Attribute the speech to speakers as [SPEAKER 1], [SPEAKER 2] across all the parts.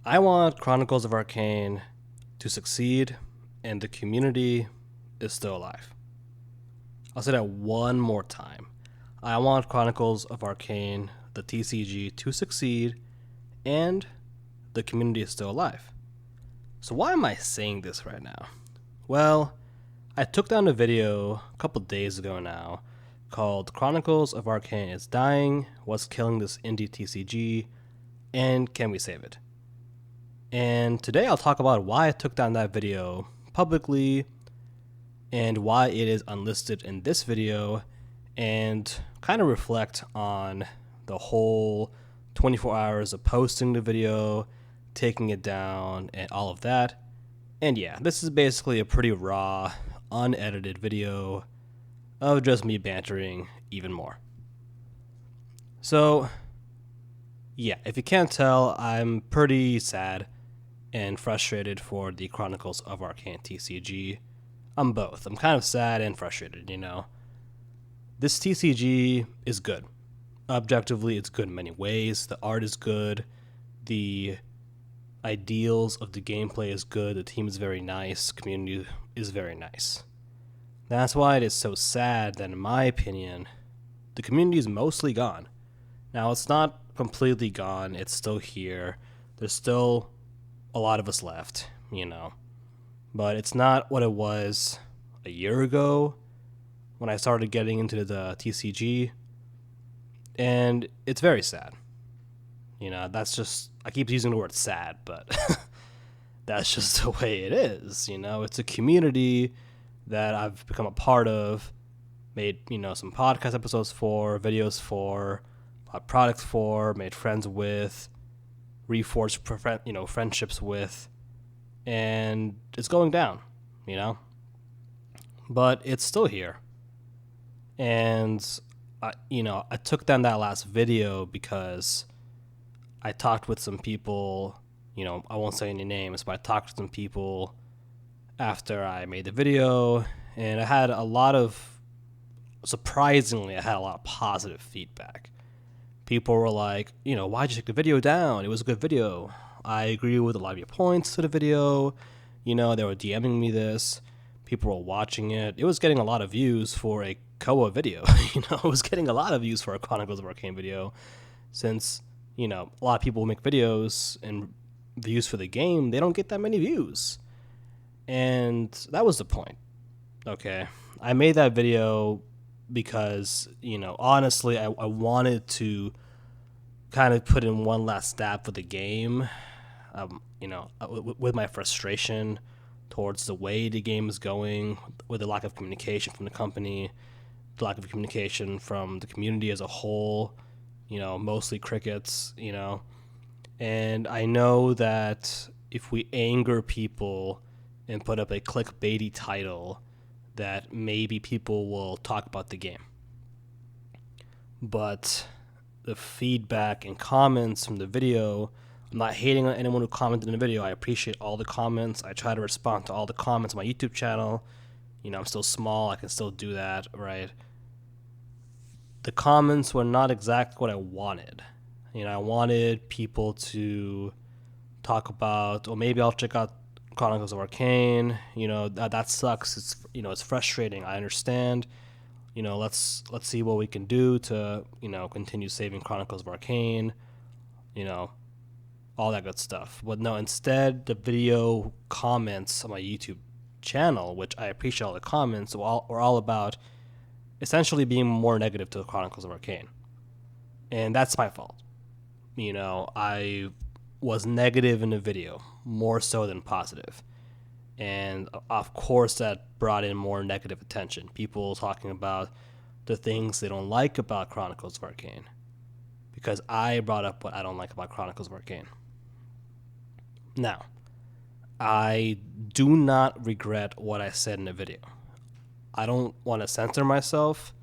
[SPEAKER 1] I want Chronicles of Arcane to succeed, and the community is still alive. I'll say that one more time. I want Chronicles of Arcane, the TCG, to succeed, and the community is still alive. So why am I saying this right now? Well, I took down a video a couple days ago now called Chronicles of Arcane is Dying, What's Killing This Indie TCG, and Can We Save It? And today I'll talk about why I took down that video publicly and why it is unlisted in this video, and kind of reflect on the whole 24 hours of posting the video, taking it down, and all of that. And yeah, this is basically a pretty raw, unedited video of just me bantering even more. So, yeah, if you can't tell, I'm pretty sad and frustrated for the Chronicles of Arcane TCG. I'm both. I'm kind of sad and frustrated, you know. This TCG is good. Objectively, it's good in many ways. The art is good. The ideals of the gameplay is good. The team is very nice. Community is very nice. That's why it is so sad that, in my opinion, the community is mostly gone. Now, it's not completely gone. It's still here. There's still a lot of us left, you know. But it's not what it was a year ago when I started getting into the TCG. And it's very sad. You know, that's just, I keep using the word sad, but that's just the way it is. You know, it's a community that I've become a part of, made, you know, some podcast episodes for, videos for, products for, made friends with, reforged, friendships with, and it's going down, you know? But it's still here. And, I took down that last video because I talked with some people, I won't say any names, but I talked to some people after I made the video, and surprisingly, I had a lot of positive feedback. People were like, why'd you take the video down? It was a good video. I agree with a lot of your points to the video. They were DMing me this. People were watching it. It was getting a lot of views for a Koa video. It was getting a lot of views for a Chronicles of Arcane video, since, a lot of people make videos and views for the game, they don't get that many views. And that was the point. Okay. I made that video because, honestly, I wanted to kind of put in one last stab for the game, with my frustration towards the way the game is going, with the lack of communication from the company, the lack of communication from the community as a whole, mostly crickets, and I know that if we anger people and put up a clickbaity title, that maybe people will talk about the game. But the feedback and comments from the video, I'm not hating on anyone who commented in the video. I appreciate all the comments. I try to respond to all the comments on my YouTube channel. I'm still small. I can still do that, right? The comments were not exactly what I wanted. I wanted people to talk about, or maybe I'll check out Chronicles of Arcane. That sucks. It's frustrating. I understand. Let's see what we can do to, continue saving Chronicles of Arcane. All that good stuff. But no, instead, the video comments on my YouTube channel, which I appreciate all the comments, were all about essentially being more negative to the Chronicles of Arcane. And that's my fault. I was negative in the video, more so than positive. And of course that brought in more negative attention. People talking about the things they don't like about Chronicles of Arcane, because I brought up what I don't like about Chronicles of Arcane. Now, I do not regret what I said in the video. I don't want to censor myself.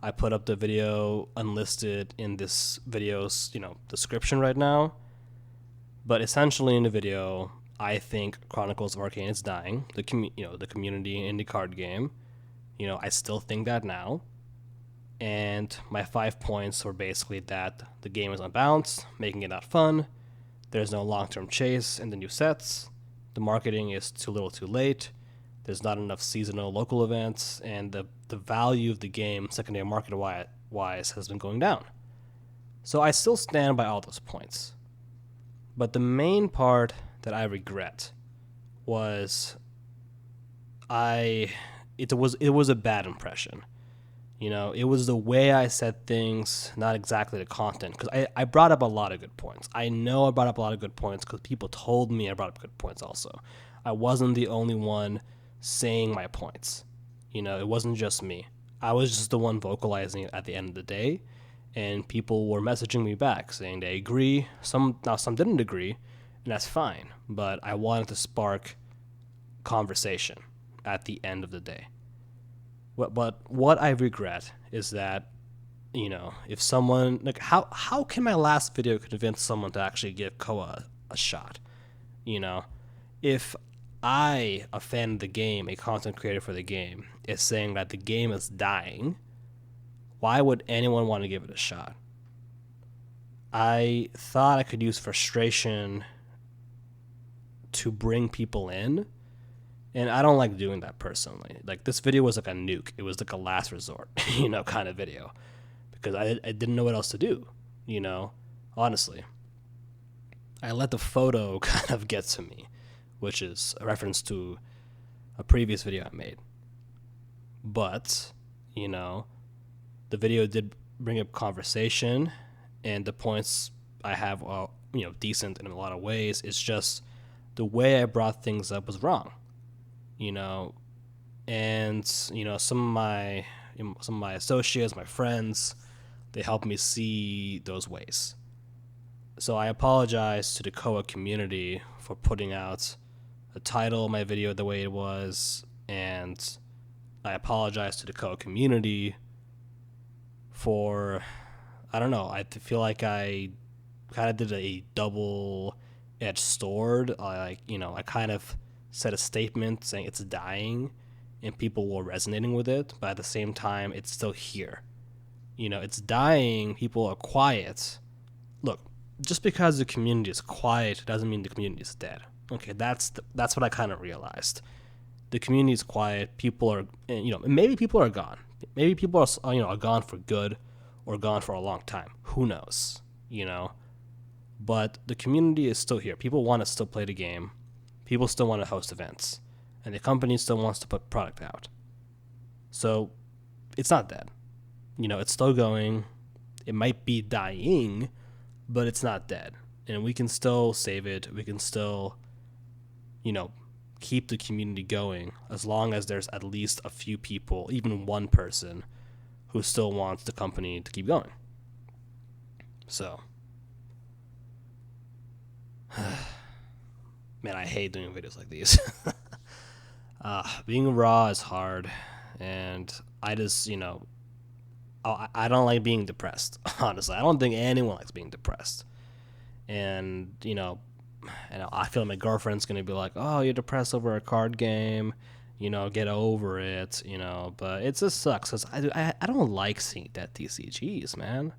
[SPEAKER 1] I put up the video unlisted in this video's, description right now. But essentially in the video, I think Chronicles of Arcane is dying. The community in the card game. I still think that now. And my 5 points were basically that the game is unbalanced, making it not fun, There's no long-term chase in the new sets. The marketing is too little too late. There's not enough seasonal local events, and the value of the game, secondary market-wise, has been going down. So I still stand by all those points. But the main part that I regret was it was a bad impression. It was the way I said things, not exactly the content. Because I brought up a lot of good points. I know I brought up a lot of good points because people told me I brought up good points also. I wasn't the only one saying my points. It wasn't just me. I was just the one vocalizing it at the end of the day. And people were messaging me back saying they agree. Some didn't agree, and that's fine. But I wanted to spark conversation at the end of the day. But what I regret is that, if someone, how can my last video convince someone to actually give Koa a shot? If I, a fan of the game, a content creator for the game, is saying that the game is dying, why would anyone want to give it a shot? I thought I could use frustration to bring people in, and I don't like doing that personally. This video was like a nuke. It was like a last resort, kind of video, because I didn't know what else to do, honestly. I let the photo kind of get to me, which is a reference to a previous video I made. But, the video did bring up conversation, and the points I have are, decent in a lot of ways. It's just the way I brought things up was wrong, and some of my associates, my friends, they helped me see those ways. So I apologize to the Koa community for putting out the title of my video the way it was, and I apologize to the Koa community for, I don't know, I feel like I kind of did a double-edged sword. I kind of said a statement saying it's dying, and people were resonating with it, but at the same time, it's still here. It's dying, people are quiet. Look, just because the community is quiet doesn't mean the community is dead. Okay, that's what I kind of realized. The community is quiet, people are, maybe people are gone. Maybe people are gone for good or gone for a long time. Who knows, But the community is still here. People want to still play the game. People still want to host events. And the company still wants to put product out. So it's not dead. It's still going. It might be dying, but it's not dead. And we can still save it. We can still, keep the community going as long as there's at least a few people, even one person, who still wants the company to keep going. So, man, I hate doing videos like these. Being raw is hard, and I just, I don't like being depressed, honestly. I don't think anyone likes being depressed. And, I feel my girlfriend's going to be like, oh, you're depressed over a card game, get over it, but it just sucks because I don't like seeing dead TCGs, man.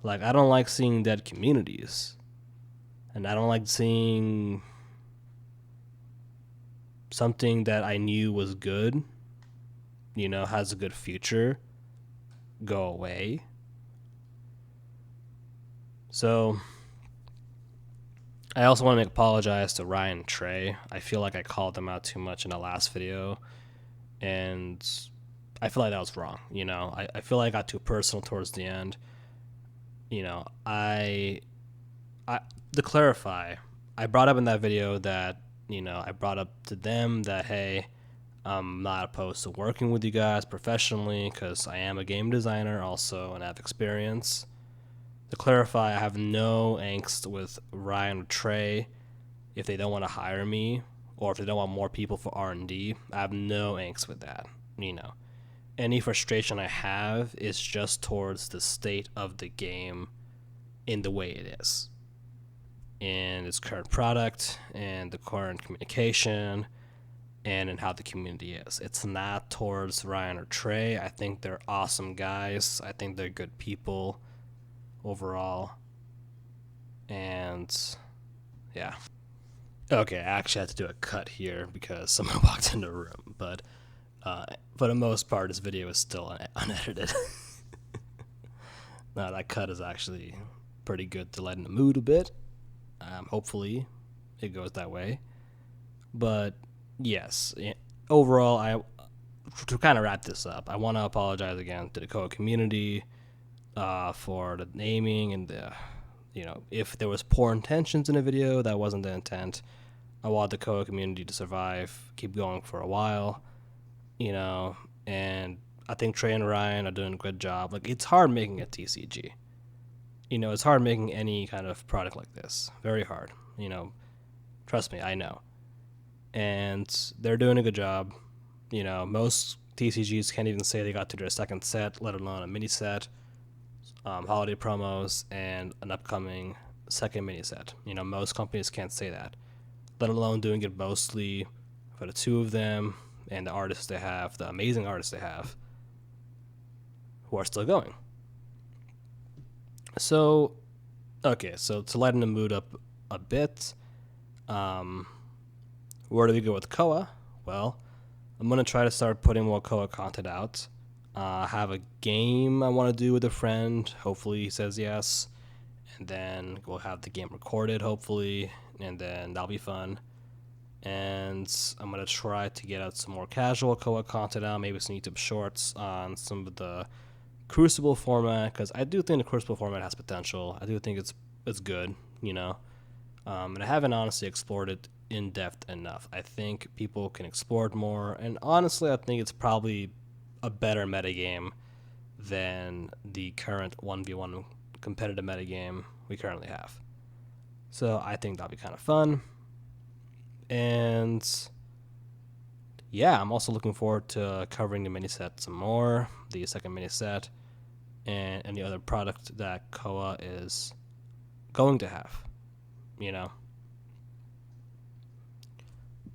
[SPEAKER 1] I don't like seeing dead communities, and I don't like seeing something that I knew was good, has a good future, go away. So I also want to apologize to Ryan and Trey. I feel like I called them out too much in the last video, and I feel like that was wrong. I feel like I got too personal towards the end. To clarify, I brought up in that video that, I brought up to them that, hey, I'm not opposed to working with you guys professionally because I am a game designer also and have experience. To clarify, I have no angst with Ryan or Trey if they don't want to hire me or if they don't want more people for R&D. I have no angst with that. Any frustration I have is just towards the state of the game in the way it is, in its current product and the current communication and in how the community is. It's not towards Ryan or Trey. I think they're awesome guys. I think they're good people overall, and Yeah. Okay, I actually had to do a cut here because someone walked in the room, but for the most part, this video is still unedited. No, that cut is actually pretty good to lighten the mood a bit. Hopefully, it goes that way. But yes, overall, to kind of wrap this up, I want to apologize again to the Koa community for the naming and the, if there was poor intentions in the video, that wasn't the intent. I want the Koa community to survive, keep going for a while, and I think Trey and Ryan are doing a good job. Like, it's hard making a TCG. It's hard making any kind of product like this. Very hard. Trust me, I know. And they're doing a good job. Most TCGs can't even say they got to their second set, let alone a mini set, holiday promos, and an upcoming second mini set. Most companies can't say that, let alone doing it mostly for the two of them and the artists they have, the amazing artists they have, who are still going. So, okay, so to lighten the mood up a bit, where do we go with Koa? Well, I'm going to try to start putting more Koa content out. I have a game I want to do with a friend. Hopefully he says yes. And then we'll have the game recorded, hopefully. And then that'll be fun. And I'm going to try to get out some more casual Koa content out. Maybe some YouTube shorts on some of the Crucible format. Because I do think the Crucible format has potential. I do think it's good, and I haven't honestly explored it in depth enough. I think people can explore it more. And honestly, I think it's probably a better metagame than the current 1v1 competitive metagame we currently have. So I think that'll be kind of fun. And yeah, I'm also looking forward to covering the mini set some more, the second mini set, and any other product that Koa is going to have,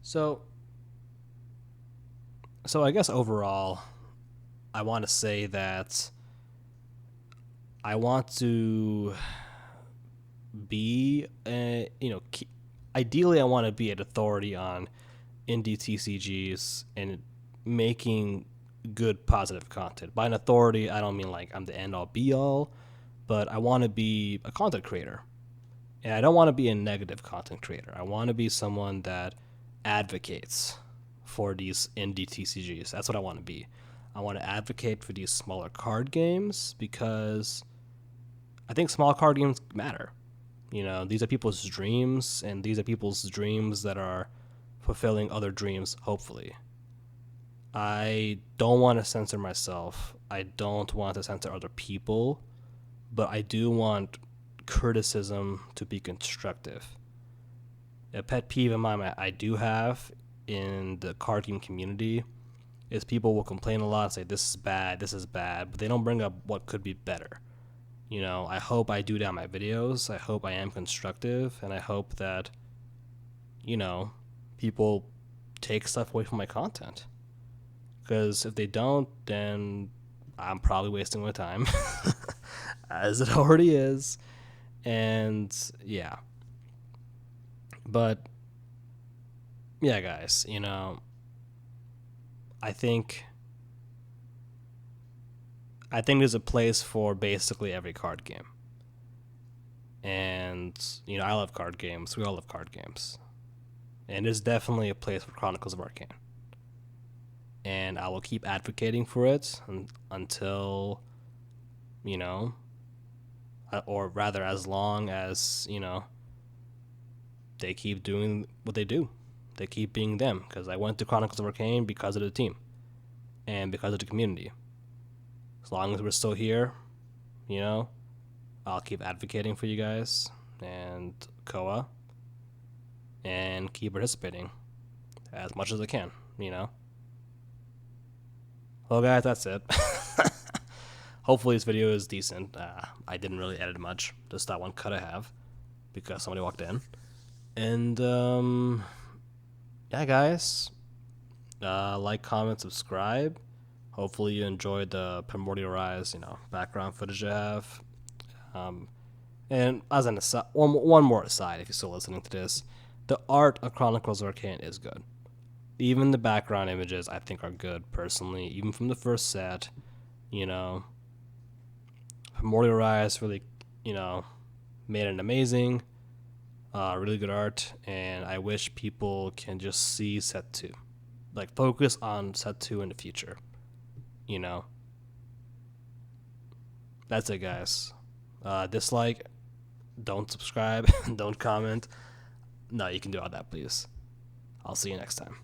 [SPEAKER 1] So I guess overall, I want to say that I want to be, ideally I want to be an authority on indie TCGs and making good, positive content. By an authority, I don't mean like I'm the end-all, be-all, but I want to be a content creator. And I don't want to be a negative content creator. I want to be someone that advocates for these indie TCGs. That's what I want to be. I want to advocate for these smaller card games because I think small card games matter. These are people's dreams, and these are people's dreams that are fulfilling other dreams, hopefully. I don't want to censor myself. I don't want to censor other people, but I do want criticism to be constructive. A pet peeve of mine I do have in the card game community is people will complain a lot, say this is bad, but they don't bring up what could be better. I hope I do that in my videos. I hope I am constructive, and I hope that, people take stuff away from my content. Because if they don't, then I'm probably wasting my time, as it already is. And yeah. But yeah, guys, I think there's a place for basically every card game. And, I love card games. We all love card games. And there's definitely a place for Chronicles of Arcane. And I will keep advocating for it until, or rather as long as, they keep doing what they do. They keep being them. Because I went to Chronicles of Arcane because of the team. And because of the community. As long as we're still here, I'll keep advocating for you guys and Koa. And keep participating as much as I can, Well, guys, that's it. Hopefully this video is decent. I didn't really edit much. Just that one cut I have because somebody walked in. And, yeah, guys. Like, comment, subscribe. Hopefully you enjoyed the Primordial Rise, background footage I have. And as an aside, one more aside, if you're still listening to this, the art of Chronicles of Arcane is good. Even the background images, I think, are good personally. Even from the first set, you know, Memorial Rise really, made it amazing, really good art, and I wish people can just see set 2, like focus on set 2 in the future. You know, that's it, guys. Dislike, don't subscribe, don't comment. No, you can do all that, please. I'll see you next time.